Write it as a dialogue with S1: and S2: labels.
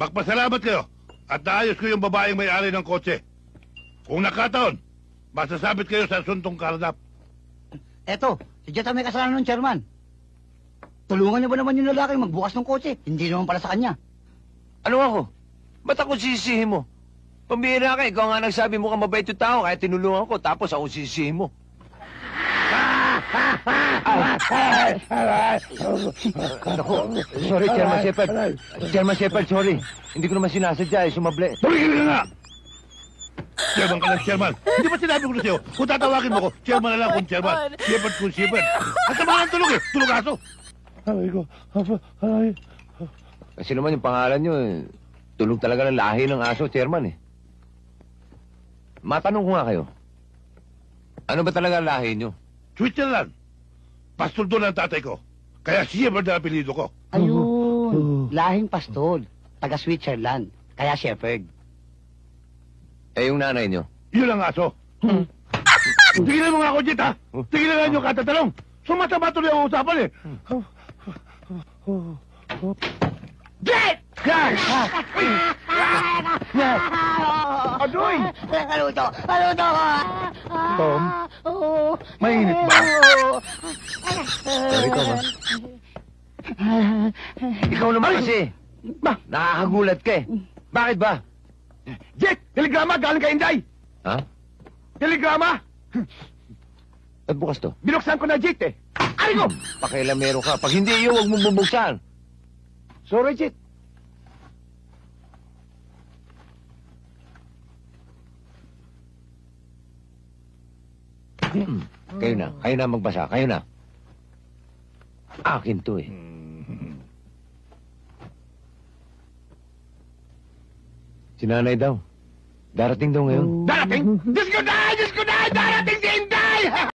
S1: Magpasalamat kayo at naayos ko yung babaeng may-ari ng kotse. Kung nakataon, masasabit kayo sa asuntong karnap.
S2: Eto, si Jet ang may kasalanan ng chairman. Tulungan niyo ba naman yung lalaki magbukas ng kotse? Hindi naman pala sa kanya.
S3: Ano ako? Ba't ako sisihin mo? Pambihira ka, ikaw nga nagsabi mo ka mabait yung tao, kaya tinulungan ko, tapos ako sisihin mo. Naku, sorry, Chairman Shepard. Chairman Shepard, sorry. Hindi ko naman sinasadya, sumable.
S1: Tumigil ka nga! Chairman ka lang, Chairman. Hindi ba sinabi ko na sa'yo? Kung tatawagin mo ko, Chairman na lang kung Chairman. Shepard kung Shepard. At naman ang tulog eh. Tulugaso. Aray ko. Aray.
S3: Kasi naman yung pangalan nyo, tulog talaga ng lahi ng aso, Chairman eh. Matanong ko nga kayo. Ano ba talaga ang lahi nyo?
S1: Switzerland. Pastol doon ang tatay ko. Kaya Shepard na apelido ko.
S2: Ayun, lahing pastol. Taga Switzerland. Kaya Shepherd.
S3: Eh, yung nanay nyo?
S1: Yun ang aso. Tigilan mo nga ako, Jet, ha? Tigilan nyo katatalong. Sumataba tuloy ang usapan eh. Jet! Adoy!
S2: Kaluto! Kaluto ko!
S1: Tom, mainit ba?
S3: Sorry, Tom, ha? Ikaw naman kasi.
S1: Ba?
S3: Nakakagulat ka eh. Bakit ba?
S1: Jet! Telegrama galing kay Inday!
S3: Ha?
S1: Telegrama!
S3: At bukas to?
S1: Binuksan ko na, Jet eh. Ay ko!
S3: Pakialamero ka. Pag hindi yun, huwag mong bubuksan.
S1: Sorry, Jet.
S3: Kayo na. Kayo na magbasa. Kayo na. Akin to eh. Si nanay daw. Darating daw ngayon.
S1: Darating? Diyos ko na! Diyos ko na! Darating si Inday!